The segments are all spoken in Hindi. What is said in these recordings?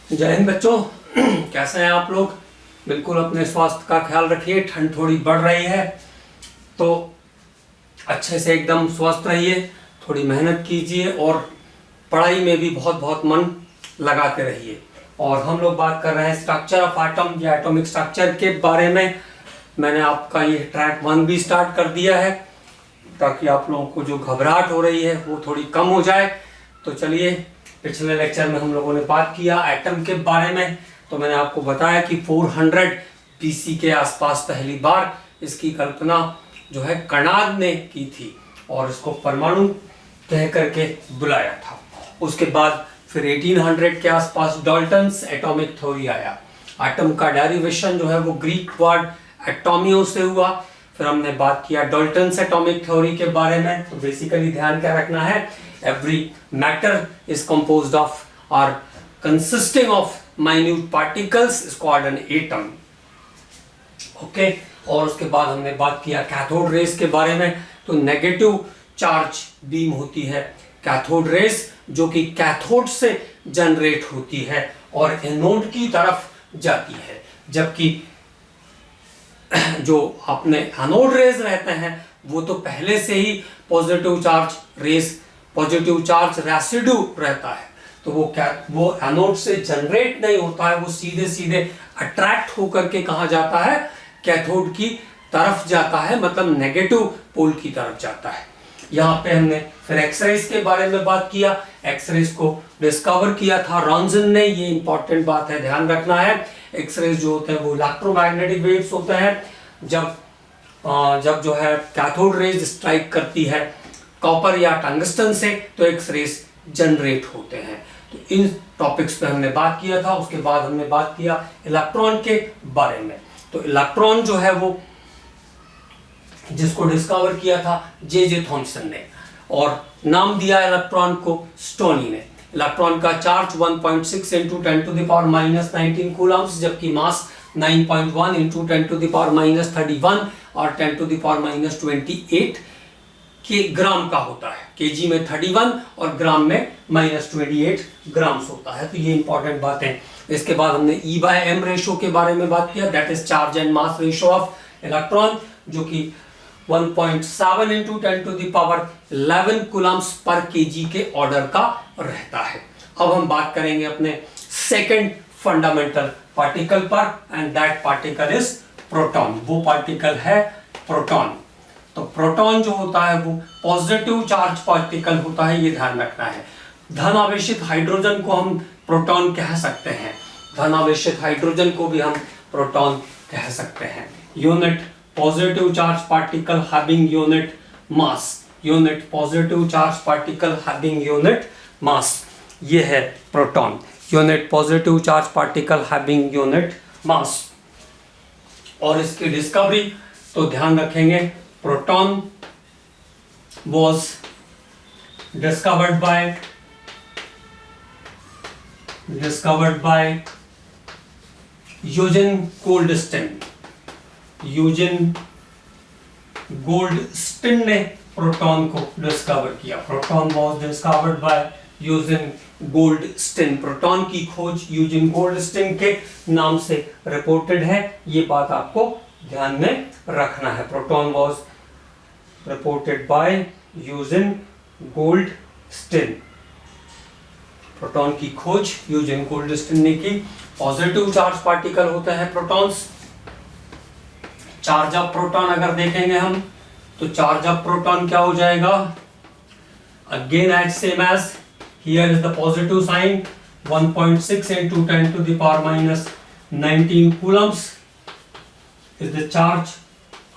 जय हिंद बच्चों। कैसे हैं आप लोग? बिल्कुल अपने स्वास्थ्य का ख्याल रखिए। ठंड थोड़ी बढ़ रही है तो अच्छे से एकदम स्वस्थ रहिए, थोड़ी मेहनत कीजिए और पढ़ाई में भी बहुत बहुत मन लगाते रहिए। और हम लोग बात कर रहे हैं स्ट्रक्चर ऑफ एटम या एटॉमिक स्ट्रक्चर के बारे में। मैंने आपका ये ट्रैक 1 भी स्टार्ट कर दिया है ताकि आप लोगों को जो घबराहट हो रही है वो थोड़ी कम हो जाए। तो चलिए, पिछले लेक्चर में हम लोगों ने बात किया एटम के बारे में। तो मैंने आपको बताया कि 400 BC के आसपास पहली बार इसकी कल्पना जो है कर्नाड ने की थी और इसको परमाणु कह करके बुलाया था। उसके बाद फिर 1800 के आसपास डाल्टन्स एटॉमिक थ्योरी आया। एटम का डेरिवेशन जो है वो ग्रीक वर्ड एटोमियो से हुआ। फिर हमने बात किया डाल्टन्स एटॉमिक थ्योरी के बारे में। तो बेसिकली ध्यान क्या रखना है, every matter is composed of or consisting of minute particles is called an atom. Okay और उसके बाद हमने बात किया कैथोड रेस के बारे में। तो नेगेटिव चार्ज बीम होती है कैथोड रेस, जो कि कैथोड से जनरेट होती है और एनोड की तरफ जाती है, जबकि जो अपने एनोड रेस रहते हैं वो तो पहले से ही पॉजिटिव चार्ज रेसिड्यू रहता है। तो वो एनोड से जनरेट नहीं होता है, वो सीधे सीधे अट्रैक्ट होकर के कहाँ जाता है, कैथोड की तरफ जाता है, मतलब नेगेटिव पोल की तरफ जाता है। यहाँ पे हमने फिर एक्सरेज के बारे में बात किया। एक्सरेज को डिस्कवर किया था रॉन्सन ने। ये इंपॉर्टेंट बात है, ध्यान रखना है। एक्सरेज जो होते हैं वो इलेक्ट्रोमैग्नेटिक वेव्स होते हैं। जब जो है कैथोड रेज स्ट्राइक करती है कॉपर या टंगस्टन से तो एक्सरेज जनरेट होते हैं। तो इन टॉपिक्स पे हमने बात किया था। उसके बाद हमने बात किया इलेक्ट्रॉन के बारे में। तो इलेक्ट्रॉन जो है वो जिसको डिस्कवर किया था जे थॉमसन ने, और नाम दिया इलेक्ट्रॉन को स्टोनी ने। इलेक्ट्रॉन का चार्ज 1.6 × 10⁻⁻19 कूलम्स, जबकि मास 9.1 × 10⁻31 और 10⁻28 के ग्राम का होता है। केजी में 31 और ग्राम में -28 ग्राम्स होता है। तो ये इंपॉर्टेंट बात है। इसके बाद हमने E/m रेशो के बारे में बात किया, that is charge and mass ratio of electron, जो कि 1.7 × 10⁻11 कूलम्स पर केजी के ऑर्डर का रहता है। अब हम बात करेंगे अपने सेकंड फंडामेंटल पार्टिकल पर, and that particle is proton. वो पार्टिकल है प्रोटॉन। तो प्रोटॉन जो होता है वो पॉजिटिव चार्ज पार्टिकल होता है, ये ध्यान रखना है। धन आवेशित हाइड्रोजन को हम प्रोटॉन कह सकते हैं, धन आवेशित हाइड्रोजन को भी हम प्रोटॉन कह सकते हैं। Unit positive charge particle having unit mass, unit positive charge particle having unit mass, ये है proton. Unit positive charge particle having unit mass. और इसकी डिस्कवरी तो ध्यान रखेंगे, proton was discovered by Eugen Goldstein ने प्रोटॉन को डिस्कवर किया। Proton was discovered by Eugen Goldstein. Proton की खोज यूजिन गोल्डस्टिन के नाम से रिपोर्टेड है, ये बात आपको ध्यान में रखना है। Proton was reported by Eugen Goldstein. Proton की खोज यूजिन गोल्डस्टिन ने की। पॉजिटिव चार्ज पार्टिकल होते हैं प्रोटॉन्स। चार्ज ऑफ प्रोटॉन अगर देखेंगे हम तो चार्ज ऑफ प्रोटॉन क्या हो जाएगा, again as same as here is the positive sign, 1.6 × 10⁻19 coulombs is the charge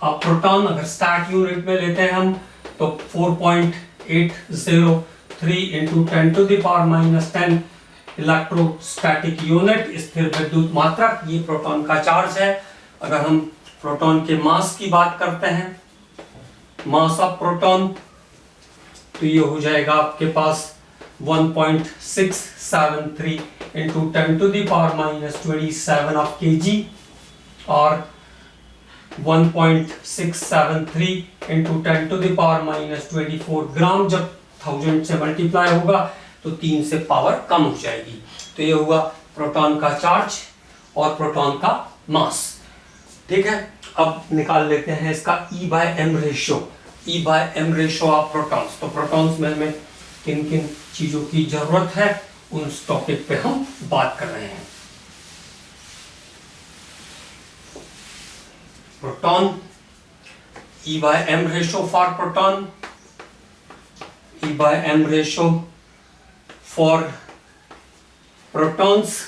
of proton. अगर स्टैट यूनिट में लेते हैं हम तो 4.803 × 10⁻10 इलेक्ट्रोस्टैटिक यूनिट, स्थिर विद्युत मात्रक, ये प्रोटॉन का चार्ज है। अगर हम प्रोटॉन के मास की बात करते हैं, मास ऑफ प्रोटॉन, तो ये हो जाएगा आपके पास 1.673 × 10⁻27 ऑफ kg और 1.673 × 10⁻24 ग्राम। जब 1000 से मल्टीप्लाई होगा तो 3 से पावर कम हो जाएगी। तो ये हुआ प्रोटॉन का चार्ज और प्रोटॉन का मास। ठीक है, अब निकाल लेते हैं इसका E/m ratio. E/m ratio of protons. तो प्रोटॉन्स में हमें किन किन चीजों की जरूरत है उस टॉपिक पे हम बात कर रहे हैं। Proton, E/m ratio for proton, E/m ratio for protons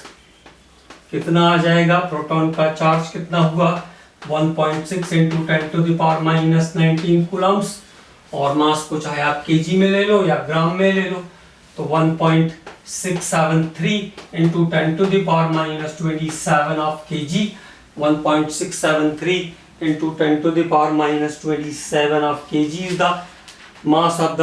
कितना आ जाएगा? प्रोटॉन का चार्ज कितना हुआ? 1.6 इंटू 10⁻⁻19 कूलम्स, और मास को चाहे आप केजी में ले लो या ग्राम में ले लो, तो 1.673 into 10⁻⁻27 of KG. 1.673 into 10⁻⁻27 of KG is the mass of the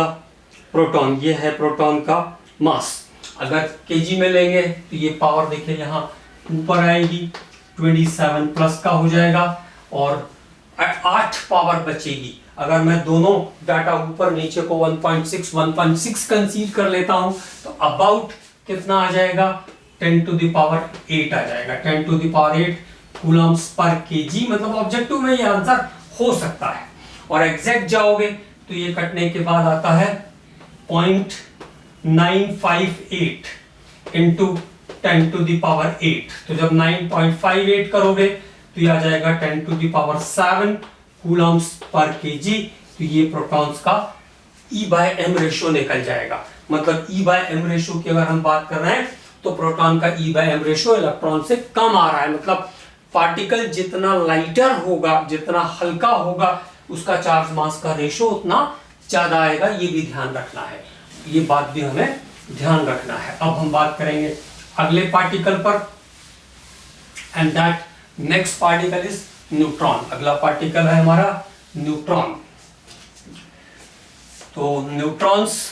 proton. ये है प्रोटॉन का मास। अगर केजी में लेंगे तो ये पावर देखिए यहाँ ऊपर आएगी, 27 प्लस का हो जाएगा, और 8 पावर बचेगी। अगर मैं दोनों डाटा ऊपर नीचे को 1.6 कंसीडर कर लेता हूं तो अबाउट कितना आ जाएगा? 10⁸ आ जाएगा। 10⁸ कूलम्स पर केजी, मतलब ऑब्जेक्टिव में ये आंसर हो सकता है। और एग्जैक्ट जाओगे तो ये कटने के बाद आता है 0.958 इंटू 10⁸। तो जब 9.58 करोगे तो ये आ जाएगा 10⁷ कूलम्स पर केजी। तो ये प्रोटॉन्स का E/m रेशियो निकल जाएगा। मतलब E/m रेशियो की अगर हम बात कर रहे हैं तो प्रोटॉन का E/m रेशियो इलेक्ट्रॉन से कम आ रहा है। मतलब पार्टिकल जितना लाइटर होगा, जितना हल्का होगा, उसका चार्ज मास का रेशियो उतना ज्यादा आएगा। ये भी ध्यान रखना है, ये बात भी हमें ध्यान रखना है। अब हम बात करेंगे अगले पार्टिकल पर, and that next particle is neutron. अगला पार्टिकल है हमारा न्यूट्रॉन। तो न्यूट्रॉन्स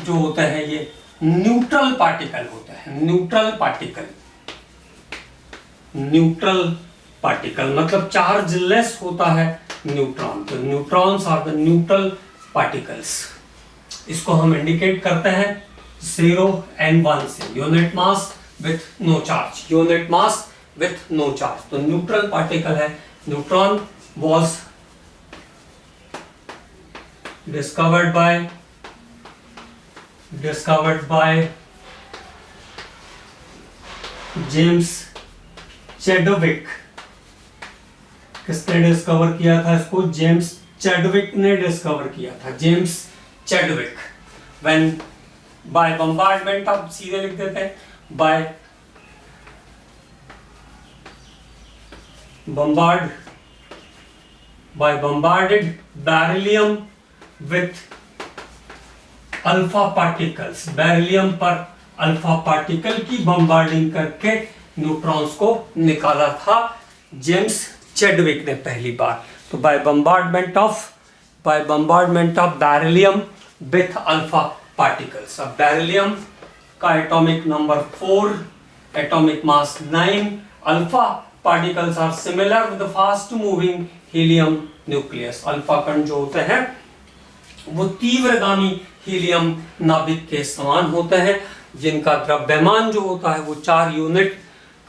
जो होते हैं ये न्यूट्रल पार्टिकल होते हैं। न्यूट्रल पार्टिकल मतलब चार्जलेस होता है न्यूट्रॉन। तो neutrons are the neutral particles. इसको हम इंडिकेट करते हैं 0 and 1 से, unit mass with no charge, unit mass with no charge. तो न्यूट्रल पार्टिकल है neutron. Was discovered by James Chadwick. किसने डिस्कवर किया था इसको? जेम्स चैडविक ने डिस्कवर किया था। James Chadwick. When by bombardment, आप सीधे लिख देते हैं, by bombarded beryllium with alpha particles. Beryllium पर अल्फा पार्टिकल की बम्बार्डिंग करके न्यूट्रॉन्स को निकाला था जेम्स चैडविक ने पहली बार। तो by bombardment of beryllium with alpha particles. अब बेरिलियम का atomic number 4, atomic mass 9, alpha particles are similar with the fast moving helium nucleus। Alpha कण जो होते हैं वो तीव्रगामी हीलियम नाभिक के समान होते हैं, जिनका द्रव्यमान जो होता है वो 4 यूनिट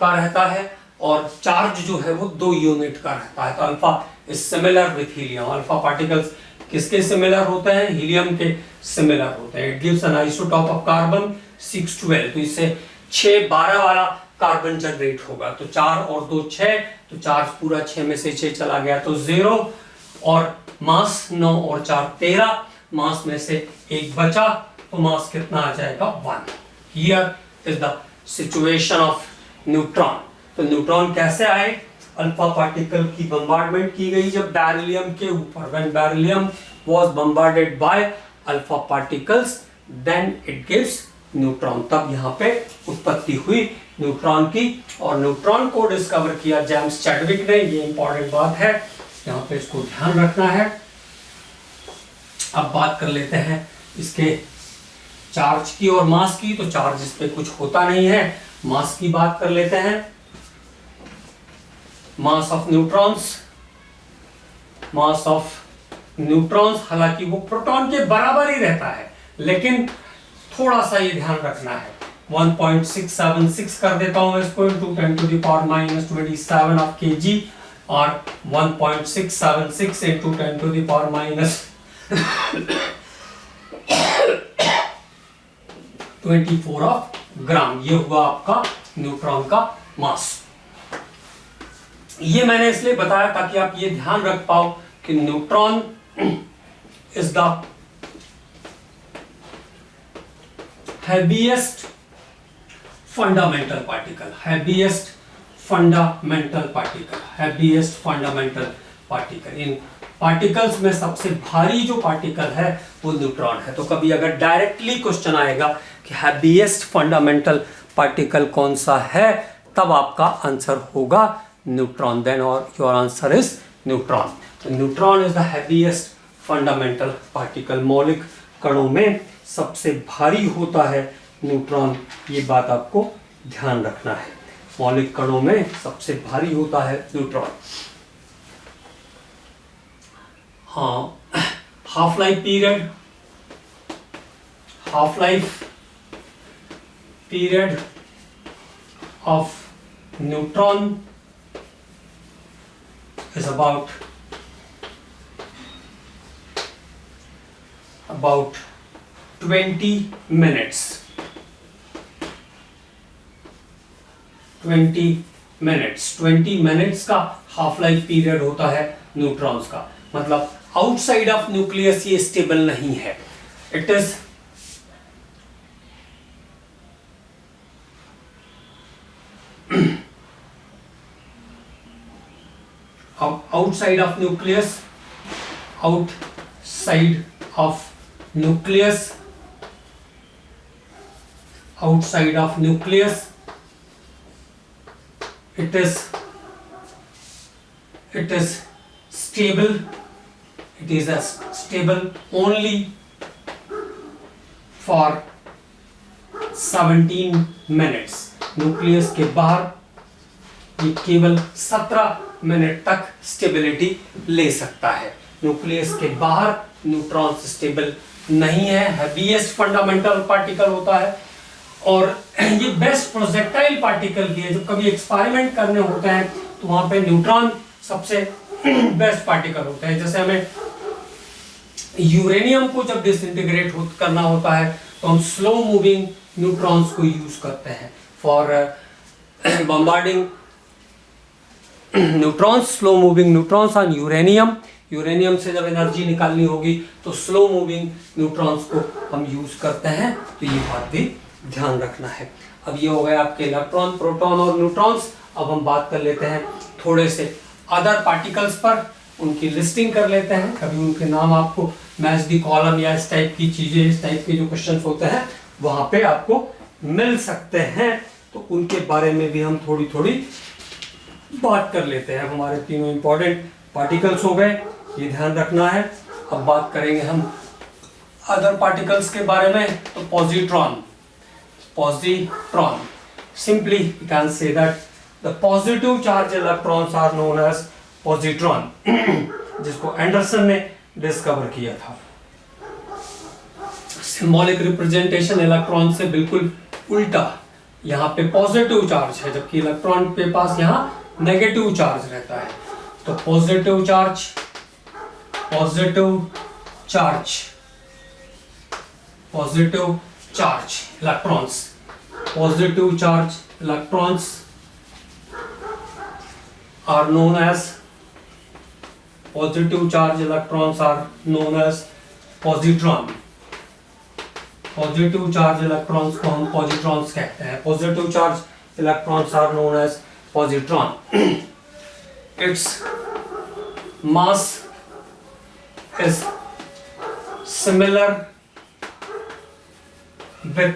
का रहता है और चार्ज जो है वो 2 यूनिट का रहता है। तो alpha is similar with helium. Alpha particles किसके सिमिलर होते हैं? हीलियम के सिमिलर होते हैं। It gives an isotope of carbon 612। तो इससे 612 वाला कार्बन जनरेट होगा। तो 4 और 2 6, तो चार्ज पूरा 6 में से 6 चला गया तो 0, और मास 9 और 4 13, मास में से 1 बचा तो मास कितना आ जाएगा? 1। Here is the situation of neutron. तो न्यूट्रॉन कैसे आए? अल्फा पार्टिकल की बम्बार्डमेंट की गई जब बेरिलियम के ऊपर। When beryllium was bombarded by alpha particles then it gives neutron. तब यहाँ पे उत्पत्ति हुई न्यूट्रॉन की, और न्यूट्रॉन को डिस्कवर किया जेम्स चैडविक ने। ये इंपॉर्टेंट बात है, यहाँ पे इसको ध्यान रखना है। अब बात कर लेते हैं इसके चार्ज की और मास की। तो चार्ज इस पे कुछ होता नहीं है, मास की बात कर लेते हैं। मास ऑफ न्यूट्रॉन्स हालांकि वो प्रोटॉन के बराबर ही रहता है, लेकिन थोड़ा सा ये ध्यान रखना है, 1.676 कर देता हूं इसको, इंटू 10⁻⁻27 ऑफ kg, और 1.676 इंटू 10⁻24 ऑफ ग्राम। ये हुआ आपका न्यूट्रॉन का मास। ये मैंने इसलिए बताया ताकि आप ये ध्यान रख पाओ कि neutron is the heaviest fundamental particle, heaviest fundamental particle, heaviest fundamental particle. In particles में सबसे भारी जो पार्टिकल है वो न्यूट्रॉन है। तो कभी अगर डायरेक्टली क्वेश्चन आएगा कि हैवीएस्ट फंडामेंटल पार्टिकल कौन सा है, तब आपका आंसर होगा न्यूट्रॉन, देन और योर आंसर इज न्यूट्रॉन। तो neutron is the heaviest fundamental particle. मौलिक कणों में सबसे भारी होता है न्यूट्रॉन, ये बात आपको ध्यान रखना है। मौलिक कणों में सबसे भारी होता है न्यूट्रॉन। हाँ, half life period of neutron is about 20 minutes. 20 minutes का हाफ लाइफ पीरियड होता है न्यूट्रॉन्स का। मतलब आउटसाइड ऑफ न्यूक्लियस ये स्टेबल नहीं है। It is outside of nucleus, outside of nucleus, outside of nucleus, it is stable, it is a stable only for 17 minutes। Nucleus के बाहर ये केवल 17 मिनट तक स्टेबिलिटी ले सकता है। न्यूक्लियस के बाहर न्यूट्रॉन स्टेबल नहीं है, हैवीएस्ट फंडामेंटल पार्टिकल होता है। और ये बेस्ट प्रोजेक्टाइल पार्टिकल भी है। जब कभी एक्सपेरिमेंट करने होते हैं तो वहां पे न्यूट्रॉन सबसे बेस्ट पार्टिकल होता है। जैसे हमें यूरेनियम को जब डिसइंटीग्रेट करना होता है तो हम स्लो मूविंग न्यूट्रॉन्स को यूज करते हैं for bombarding neutrons, slow moving neutrons on uranium. Uranium से जब एनर्जी निकालनी होगी तो स्लो मूविंग न्यूट्रॉन्स को हम यूज करते हैं। तो ये बात भी ध्यान रखना है। अब ये हो गए आपके इलेक्ट्रॉन, प्रोटॉन और न्यूट्रॉन्स। अब हम बात कर लेते हैं थोड़े से अदर पार्टिकल्स पर, उनकी लिस्टिंग कर लेते हैं। कभी उनके नाम आपको मैच द कॉलम या इस टाइप की चीजें, इस टाइप के जो क्वेश्चन होते हैं वहां पे आपको मिल सकते हैं। तो उनके बारे में भी हम थोड़ी थोड़ी बात कर लेते हैं। हमारे तीनों इंपॉर्टेंट पार्टिकल्स हो गए, ये ध्यान रखना है। अब बात करेंगे हम अदर पार्टिकल्स के बारे में। तो positron, simply you can say that the positive charge electrons are known as positron, जिसको एंडरसन ने डिस्कवर किया था। सिंबॉलिक रिप्रेजेंटेशन इलेक्ट्रॉन से बिल्कुल उल्टा, यहाँ पे पॉजिटिव चार्ज है जबकि इलेक्ट्रॉन के पास यहाँ नेगेटिव चार्ज रहता है। तो positive charge electrons are known as positron। Positive charge electrons को हम पॉजिट्रॉन्स कहते हैं। Positive charge electrons are known as positron. Its mass is similar with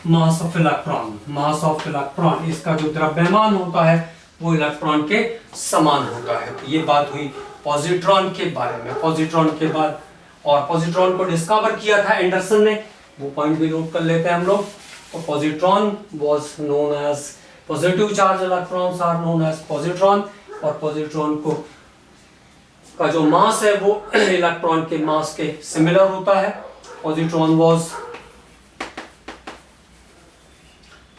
mass of electron. इसका जो द्रव्यमान होता है वो इलेक्ट्रॉन के समान होता है। तो ये बात हुई पॉजिट्रॉन के बारे में। पॉजिट्रॉन के बाद और पॉजिट्रॉन को डिस्कवर किया था एंडरसन ने, वो पॉइंट भी नोट कर लेते हैं हम लोग। तो positron was known as positive charge electrons are known as positron. और पॉजिट्रॉन को का जो मास है वो इलेक्ट्रॉन के मास के सिमिलर होता है। Positron was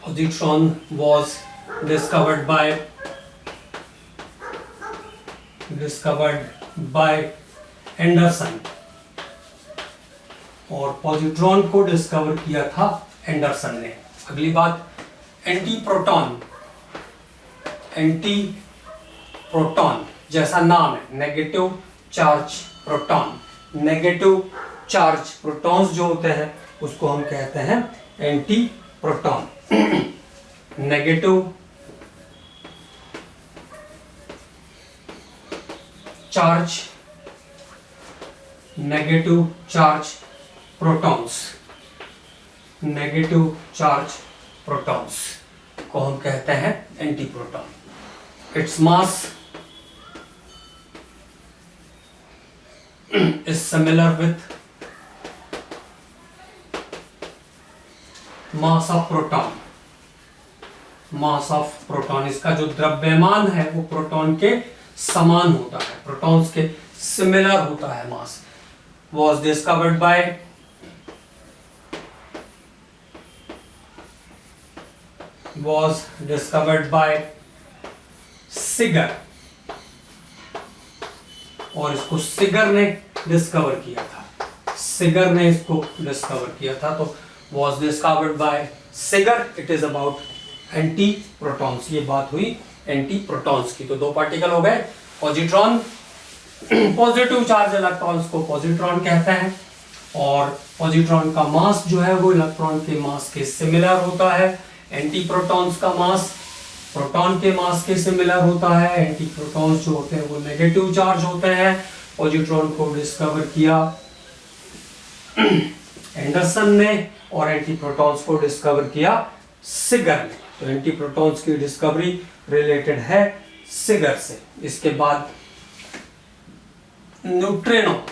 positron was discovered by Anderson, और पॉजिट्रॉन को डिस्कवर किया था एंडरसन ने। अगली बात, एंटी प्रोटॉन जैसा नाम है, negative charge proton. Negative charge protons जो होते हैं उसको हम कहते हैं anti proton. Negative charge protons को हम कहते हैं anti proton. Its mass is similar with mass of proton। इसका जो द्रव्यमान है वो प्रोटॉन के समान होता है, प्रोटॉन्स के सिमिलर होता है मास। was discovered by सिगर, और इसको सिगर ने डिस्कवर किया था। तो was discovered by सिगर, it is about anti protons. ये बात हुई एंटी प्रोटॉन्स की। तो दो पार्टिकल हो गए, पॉजिट्रॉन, पॉजिटिव चार्ज इलेक्ट्रॉन्स को पॉजिट्रॉन कहते हैं, और पॉजिट्रॉन का मास जो है वो इलेक्ट्रॉन के मास के सिमिलर होता है। एंटी प्रोटॉन्स का मास प्रोटॉन के मास के सिमिलर होता है। एंटी प्रोटॉन्स जो होते हैं वो नेगेटिव चार्ज होते हैं। पॉजिट्रॉन को डिस्कवर किया एंडरसन ने, और एंटी प्रोटॉन्स को डिस्कवर किया सिगर ने। तो एंटी प्रोटॉन्स की डिस्कवरी रिलेटेड है सिगर से। इसके बाद न्यूट्रिनो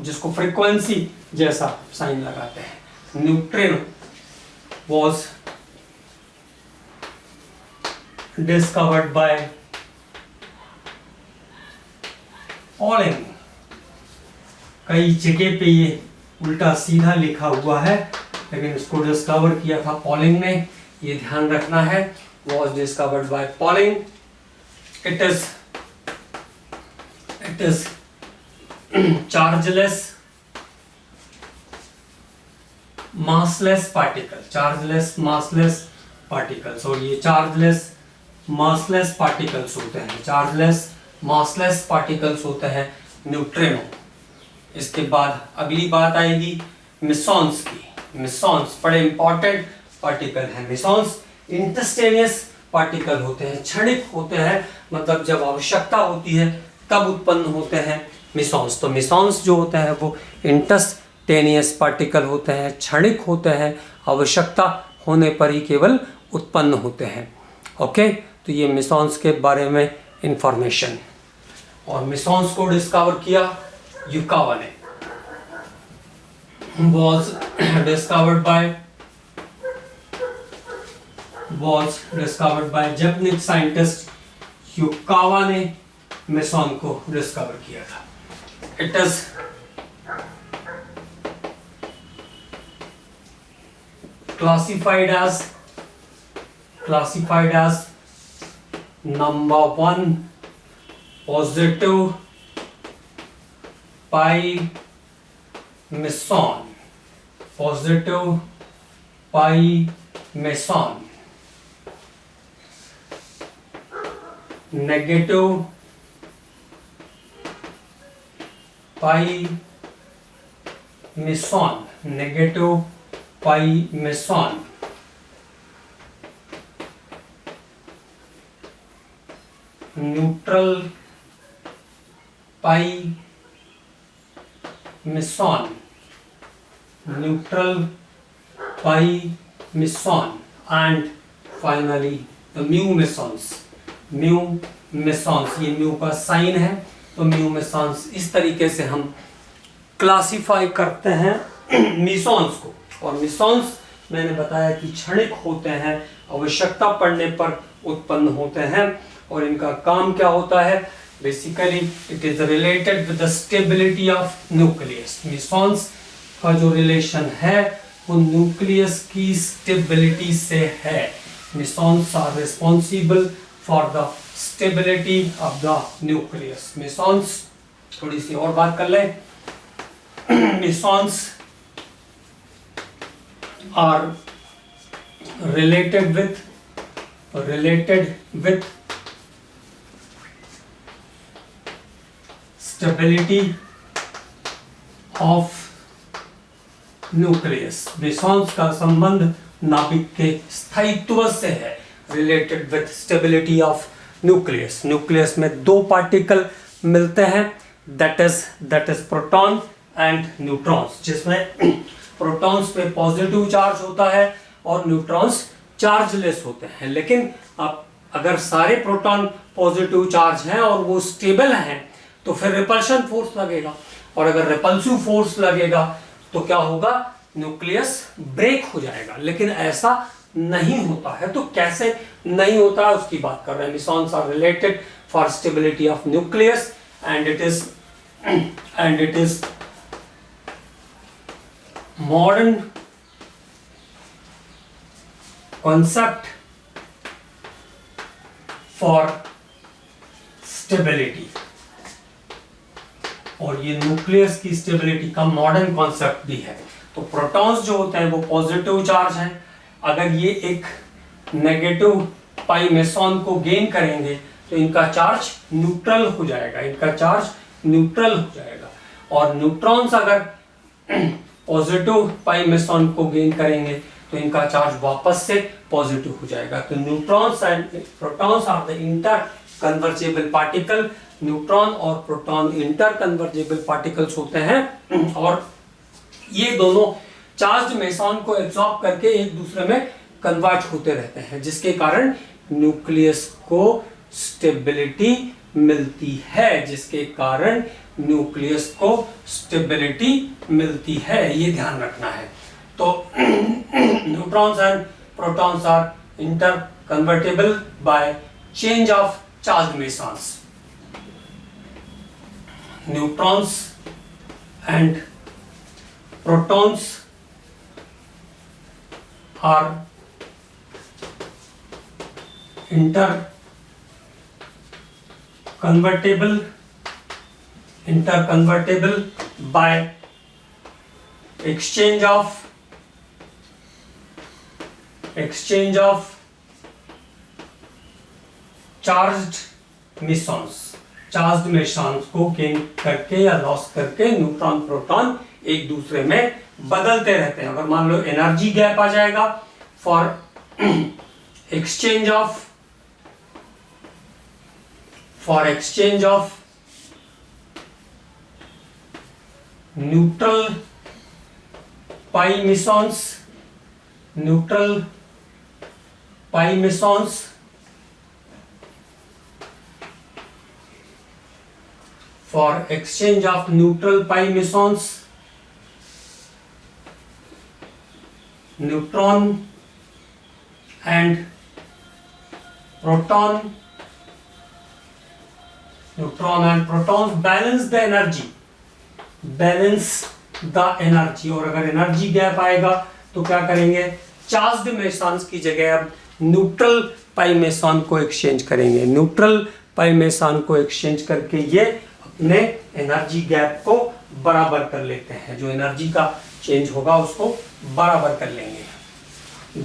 जिसको फ्रीक्वेंसी जैसा साइन लगाते हैं, neutrino was discovered by polling. कई जगह पे ये उल्टा सीधा लिखा हुआ है, लेकिन इसको डिस्कवर किया था पॉलिंग ने, ये ध्यान रखना है। was discovered by polling. it is chargeless massless particles, और ये चार्जलेस massless particles होते हैं न्यूट्रिनो। इसके बाद अगली बात आएगी मिसॉन्स की। मिसॉन्स बड़े इंपॉर्टेंट पार्टिकल हैं। मिसॉन्स इंटस्टेनियस पार्टिकल होते हैं, क्षणिक होते हैं, मतलब जब आवश्यकता होती है तब उत्पन्न होते हैं मिसॉन्स। तो मिसॉन्स जो होते हैं वो इंटस्टेनियस पार्टिकल होते हैं, क्षणिक होते हैं, आवश्यकता होने पर ही केवल उत्पन्न होते हैं। ओके, तो ये मिसॉन्स के बारे में इंफॉर्मेशन। और मिसॉन्स को डिस्कवर किया युकावा ने। was discovered by Japanese scientist Yukawa ने मिसॉन को डिस्कवर किया था। It is classified as number 1 positive pi meson, negative pi meson, neutral pi meson, and finally the mu mesons। ये म्यू का साइन है, तो म्यू मेसॉन्स इस तरीके से हम क्लासिफाई करते हैं मिसॉन्स को। और मिसॉन्स मैंने बताया कि क्षणिक होते हैं, आवश्यकता पड़ने पर उत्पन्न होते हैं, और इनका काम क्या होता है? Basically it is related with the stability of nucleus. Mesons का जो रिलेशन है वो न्यूक्लियस की स्टेबिलिटी से है। mesons are responsible for the stability of the nucleus. mesons, थोड़ी सी और बात कर लें। mesons are related with stability of nucleus। mesons का संबंध नाभिक के स्थायित्व से है। related with stability of nucleus। Nucleus में दो पार्टिकल मिलते हैं, that is proton and neutrons, जिसमें प्रोटॉन्स पे पॉजिटिव चार्ज होता है और न्यूट्रॉन्स चार्जलेस होते हैं। लेकिन अब अगर सारे प्रोटॉन पॉजिटिव चार्ज हैं और वो स्टेबल हैं तो फिर रिपल्शन फोर्स लगेगा, और अगर रिपल्सिव फोर्स लगेगा तो क्या होगा, न्यूक्लियस ब्रेक हो जाएगा। लेकिन ऐसा नहीं होता है। तो कैसे नहीं होता है उसकी बात कर रहे हैं। mesons are related for stability of nucleus and it is modern concept for stability। और ये न्यूक्लियस की स्टेबिलिटी का मॉडर्न कॉन्सेप्ट भी है। तो प्रोटॉन्स जो होते हैं वो पॉजिटिव चार्ज हैं, अगर ये एक नेगेटिव पाई मेसॉन को गेन करेंगे तो इनका चार्ज न्यूट्रल हो जाएगा, और न्यूट्रॉन्स अगर पॉजिटिव पाई मेसॉन को गेन करेंगे तो इनका चार्ज वापस से पॉजिटिव हो जाएगा। तो neutrons and protons are the interconvertible particle. Neutron और प्रोटॉन इंटर कन्वर्जेबल पार्टिकल्स होते हैं, और ये दोनों चार्ज मेसॉन को एब्सॉर्ब करके एक दूसरे में कन्वर्ट होते रहते हैं, जिसके कारण न्यूक्लियस को स्टेबिलिटी मिलती है। ये ध्यान रखना है। तो neutrons and protons are inter convertible by change of charge mesons। Neutrons and protons are inter convertible by exchange of charged mesons को गेन करके या लॉस करके न्यूट्रॉन प्रोटॉन एक दूसरे में बदलते रहते हैं। अगर मान लो एनर्जी गैप आ जाएगा for exchange of neutral pi mesons for exchange of neutral pi mesons, neutron and protons balance the energy। और अगर एनर्जी गैप आएगा तो क्या करेंगे, चार्ज्ड मेसॉन्स की जगह अब न्यूट्रल पाई मेसॉन को एक्सचेंज करेंगे। न्यूट्रल पाई मेसॉन को एक्सचेंज करके ये अपने एनर्जी गैप को बराबर कर लेते हैं। जो एनर्जी का चेंज होगा उसको बराबर कर लेंगे।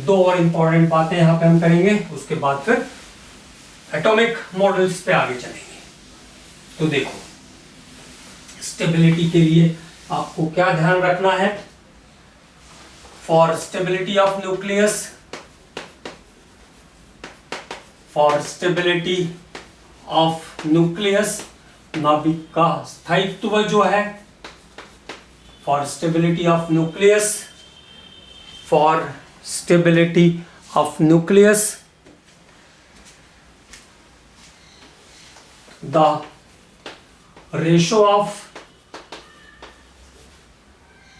दो और इंपॉर्टेंट बातें यहाँ पे हम करेंगे, उसके बाद फिर एटॉमिक मॉडल्स पे आगे चलेंगे। तो देखो, स्टेबिलिटी के लिए आपको क्या ध्यान रखना है। फॉर स्टेबिलिटी ऑफ न्यूक्लियस, नाभिक का स्थायित्व जो है, for stability of nucleus the ratio of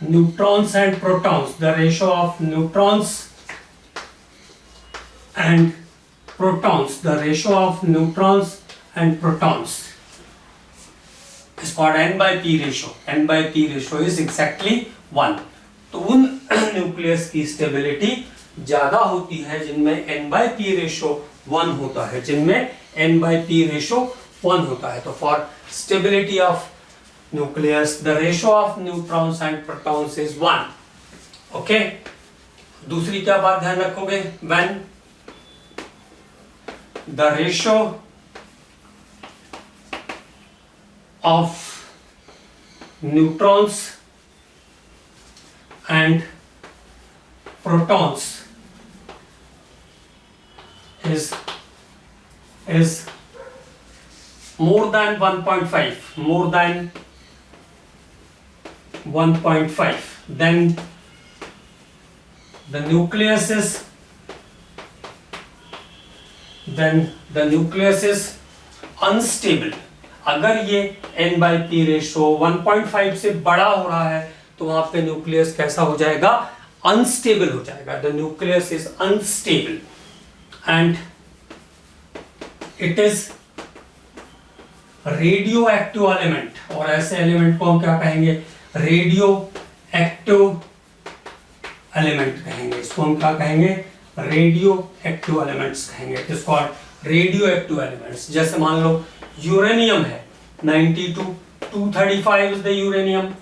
neutrons and protons, is called N by P ratio is exactly 1। तो उन न्यूक्लियस की स्टेबिलिटी ज्यादा होती है जिनमें n/p रेशो 1 होता है, जिनमें n/p रेशो 1 होता है। तो for stability of nucleus the ratio of neutrons and protons is 1। Okay, दूसरी क्या बात ध्यान रखोगे, when the ratio of neutrons and protons is more than 1.5, more than 1.5, then the nucleus is unstable। अगर ये n/p रेशो 1.5 से बड़ा हो रहा है तो वहां पे न्यूक्लियस कैसा हो जाएगा, अनस्टेबल हो जाएगा। The nucleus is unstable and it is radio active element. और ऐसे एलिमेंट को हम क्या कहेंगे, रेडियो एक्टिव एलिमेंट कहेंगे। इसको हम क्या कहेंगे, रेडियो एक्टिव एलिमेंट्स कहेंगे। It is called radio active elements. जैसे मान लो यूरेनियम है 92, 235 इज द यूरेनियम।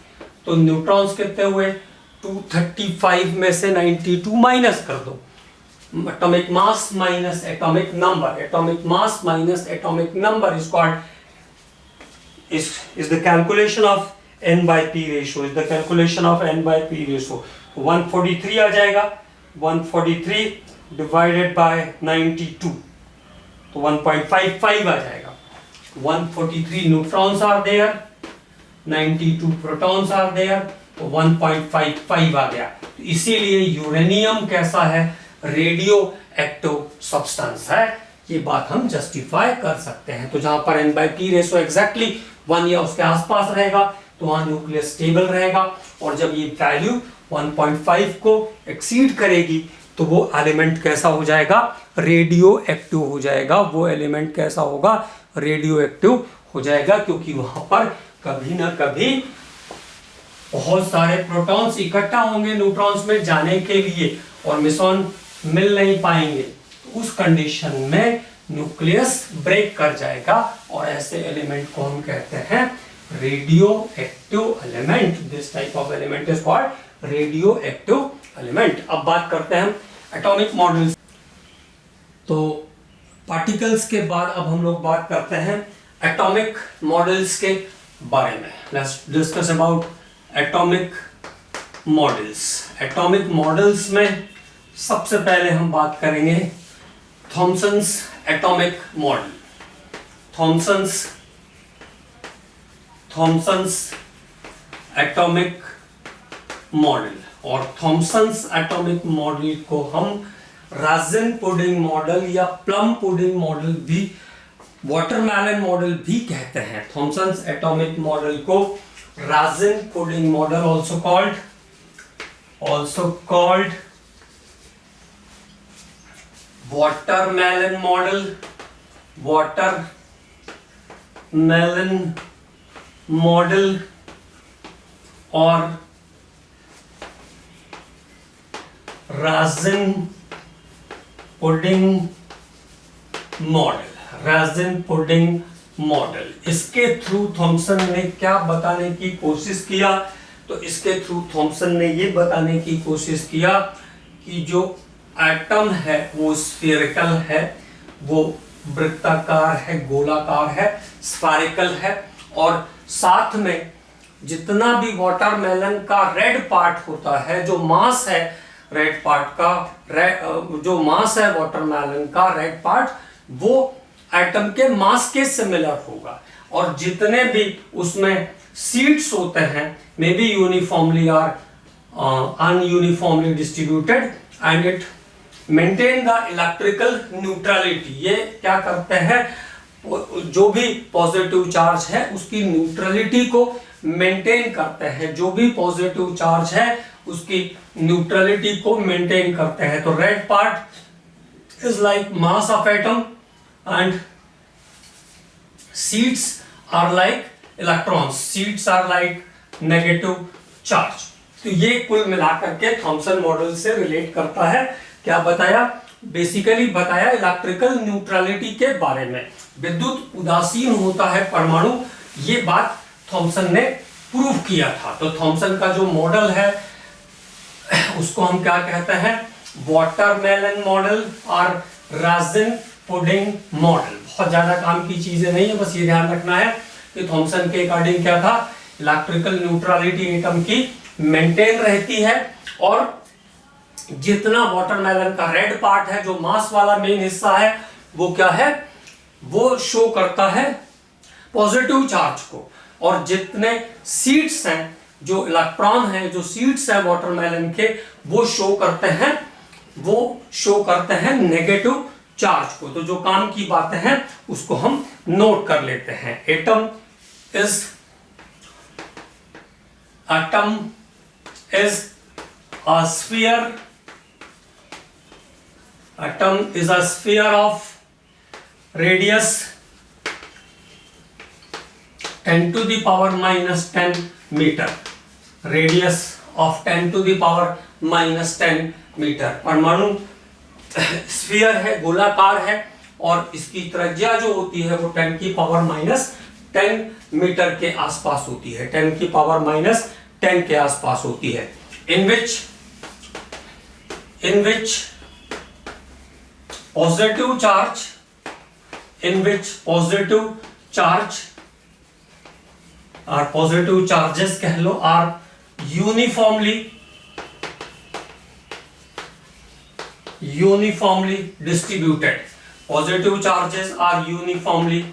तो न्यूट्रॉन्स कितने हुए, 235 में से 92 माइनस कर दो, atomic mass minus atomic number, atomic mass minus atomic number is called is the calculation of n/p ratio, is the calculation of n/p ratio। 143 आ जाएगा, 143 डिवाइडेड बाय 92 तो 1.55 आ जाएगा। 143 neutrons are there, 92 protons are there, तो 1.55 आ गया। तो इसीलिए यूरेनियम कैसा है, रेडियो एक्टिव सब्सटेंस है। ये बात हम जस्टिफाई कर सकते हैं। तो जहां पर n/p रेशो एग्जैक्टली 1 या उसके आसपास रहेगा तो वहां न्यूक्लियस स्टेबल रहेगा, और जब ये वैल्यू 1.5 को एक्सीड करेगी तो वो एलिमेंट कैसा हो जाएगा, रेडियो एक्टिव हो जाएगा। वो एलिमेंट कैसा होगा, रेडियो एक्टिव हो जाएगा, क्योंकि वहां पर कभी ना कभी बहुत सारे प्रोटॉन्स इकट्ठा होंगे न्यूट्रॉन्स में जाने के लिए और मिसॉन मिल नहीं पाएंगे। तो उस कंडीशन में न्यूक्लियस ब्रेक कर जाएगा, और ऐसे एलिमेंट को हम कहते हैं radio active element. This type of element is called radio active element. अब बात करते हैं हम एटॉमिक मॉडल्स। तो पार्टिकल्स के बाद अब हम लोग बात करते हैं एटॉमिक मॉडल्स के बारे में। Let's discuss about atomic models. Atomic models में सबसे पहले हम बात करेंगे Thomson's atomic model. Thomson's atomic model, और थॉमसन्स एटॉमिक मॉडल को हम राज़न पुडिंग मॉडल या प्लम पुडिंग मॉडल भी, वाटरमेलन मॉडल भी कहते हैं। थॉमसन्स एटॉमिक मॉडल को raisin pudding model also called watermelon model और राज़न पुडिंग मॉडल। इसके थ्रू थॉमसन ने क्या बताने की कोशिश किया, तो इसके थ्रू थॉमसन ने ये बताने की कोशिश किया कि जो एटम है वो स्फेरिकल है, वो वृत्ताकार है, गोलाकार है, स्फेरिकल है, और साथ में जितना भी वाटरमेलन का रेड पार्ट होता है, जो मास है रेड पार्ट का, जो मास है वाटरमेलन का रेड पार्ट, वो एटम के मास के सिमिलर होगा। और जितने भी उसमें सीड्स होते हैं मे बी यूनिफॉर्मली और ununiformly distributed and it maintain the electrical neutrality. ये क्या करते हैं, जो भी पॉजिटिव चार्ज है उसकी न्यूट्रलिटी को मेंटेन करते हैं, जो भी पॉजिटिव चार्ज है उसकी न्यूट्रलिटी को मेंटेन करते हैं। तो red part is like mass of atom and seeds are like electrons, seeds are like negative charge। तो ये कुल मिलाकर के थॉमसन मॉडल से रिलेट करता है। क्या बताया? बेसिकली बताया इलेक्ट्रिकल न्यूट्रलिटी के बारे में, विद्युत उदासीन होता है परमाणु, ये बात थॉमसन ने प्रूव किया था। तो थॉमसन का जो मॉडल है उसको हम क्या कहते हैं? वाटरमेलन मॉडल और राजिन पुडिंग मॉडल। बहुत ज्यादा काम की चीजें नहीं है, बस ये ध्यान रखना है कि थॉमसन के अकॉर्डिंग क्या था, इलेक्ट्रिकल न्यूट्रलिटी एटम की मेंटेन रहती है, और जितना वाटरमेलन का रेड पार्ट है, जो मास वाला मेन हिस्सा है, वो क्या है, वो शो करता है पॉजिटिव चार्ज को, और जितने सीड्स हैं, जो इलेक्ट्रॉन हैं, जो सीड्स हैं वाटरमेलन के, वो शो करते हैं नेगेटिव चार्ज को। तो जो काम की बातें हैं उसको हम नोट कर लेते हैं। Atom is a sphere. Atom is a sphere of radius 10 to the power minus 10 meter. Radius of 10 to the power minus 10 meter. परमाणु स्फीयर है, गोलाकार है, और इसकी त्रिज्या जो होती है वो 10 की पावर माइनस 10 मीटर के आसपास होती है, 10 की पावर माइनस 10 के आसपास होती है। in which positive charge or positive charges कह लो are uniformly distributed. Positive charges are uniformly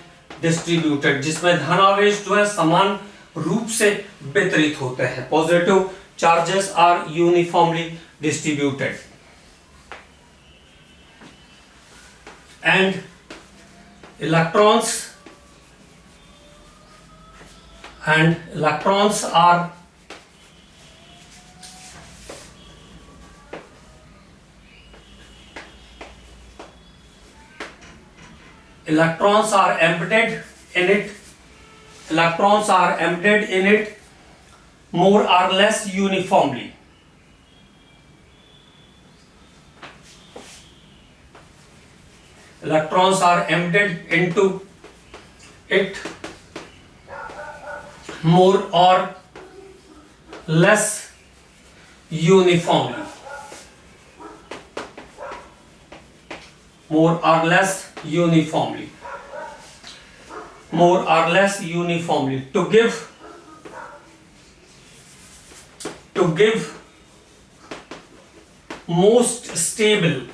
distributed, जिसमें धनावेश जो है समान रूप से वितरित होते हैं। Positive charges are uniformly distributed, and electrons are embedded in it more or less uniformly. Electrons are embedded into it more or less uniformly. More or less uniformly to give most stable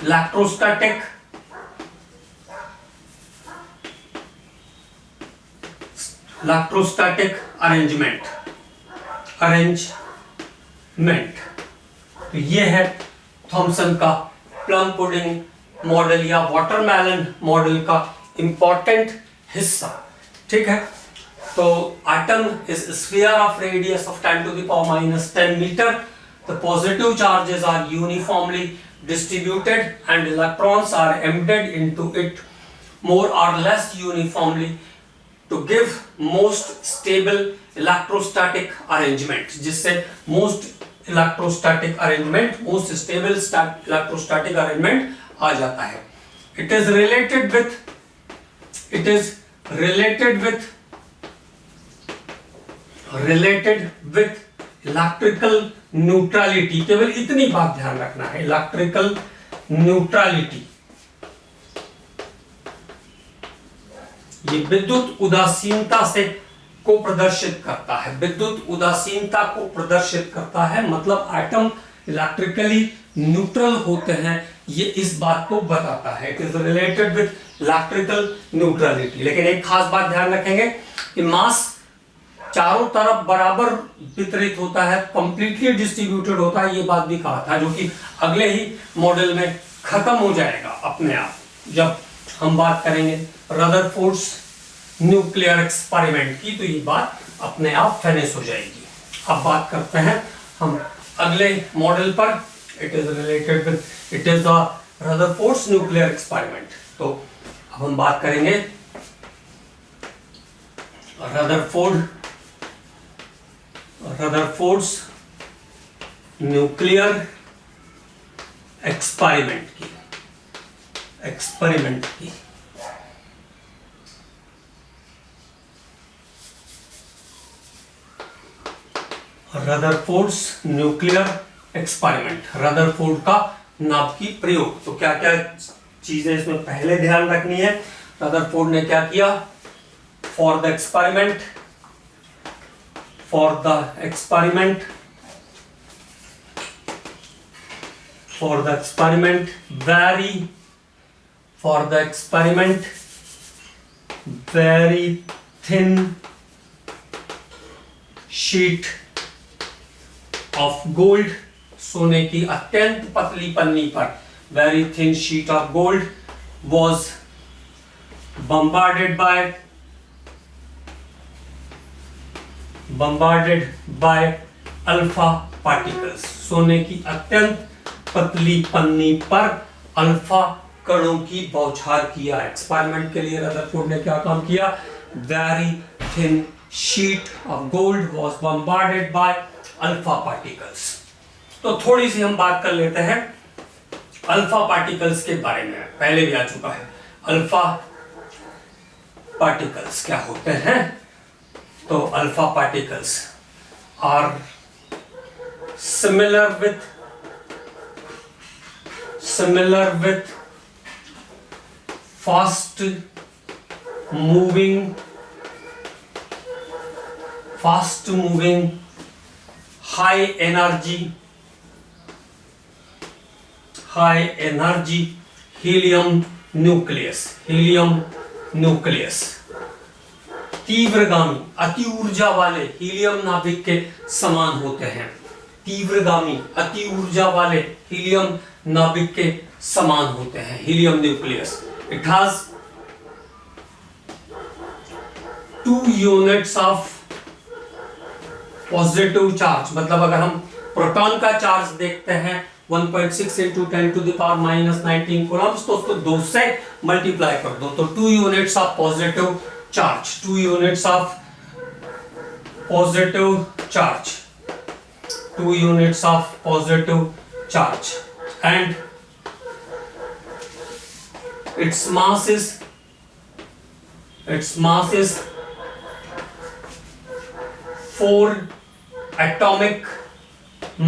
electrostatic arrangement। तो ये है थॉमसन का प्लम पुडिंग मॉडल या वाटरमेलन मॉडल का इंपॉर्टेंट हिस्सा। ठीक है, तो atom is a sphere of radius of 10 to the power minus 10 meter. The positive charges are uniformly distributed and electrons are embedded into it more or less uniformly to give most stable electrostatic arrangement, जिससे most stable electrostatic arrangement आ जाता है। It is related with electrical neutrality। केवल इतनी बात ध्यान रखना है, electrical neutrality ये विद्युत उदासीनता से को प्रदर्शित करता है, विद्युत उदासीनता को प्रदर्शित करता है, मतलब एटम इलेक्ट्रिकली न्यूट्रल होते हैं, ये इस बात को बताता है। It is related with electrical neutrality. लेकिन एक खास बात ध्यान रखेंगे कि मास चारों तरफ बराबर वितरित होता है, कंप्लीटली डिस्ट्रीब्यूटेड होता है, ये बात भी कहा था, जो कि अगले ही मॉडल में खत्म हो जाएगा अपने आप, जब हम बात करेंगे रदरफोर्ड्स न्यूक्लियर एक्सपेरिमेंट की, तो ये बात अपने आप फिनिश हो जाएगी। अब बात करते हैं हम अगले मॉडल पर। It is related with the Rutherford's nuclear experiment. तो अब हम बात करेंगे रदरफोर्ड्स न्यूक्लियर एक्सपेरिमेंट की रदरफोर्ड्स न्यूक्लियर एक्सपेरिमेंट, रदरफोर्ड का नाभिक की प्रयोग। तो क्या क्या चीजें इसमें पहले ध्यान रखनी है। रदरफोर्ड ने क्या किया, for the experiment very thin sheet of gold, सोने की अत्यंत पतली पन्नी पर very thin sheet of gold was bombarded by alpha particles. सोने की अत्यंत पतली पन्नी पर अल्फा कणों की बौछार किया। एक्सपेरिमेंट के लिए रदरफोर्ड ने क्या काम किया, very thin sheet of gold was bombarded by alpha particles. तो थोड़ी सी हम बात कर लेते हैं अल्फा पार्टिकल्स के बारे में, पहले भी आ चुका है। अल्फा पार्टिकल्स क्या होते हैं, तो alpha particles are similar with fast moving high energy helium nucleus, तीव्रगामी अति ऊर्जा वाले हीलियम नाभिक के समान होते हैं। तीव्रगामी अति ऊर्जा वाले हीलियम नाभिक के समान होते हैं, helium nucleus. It has 2 units of positive charge, मतलब अगर हम प्रोटॉन का चार्ज देखते हैं 1.6 into 10 to the power minus 19 Coulomb's, तो उसको 2 से मल्टीप्लाई कर दो, तो 2 units of positive charge, 2 units of positive charge, 2 units of positive charge, and its mass is 4 atomic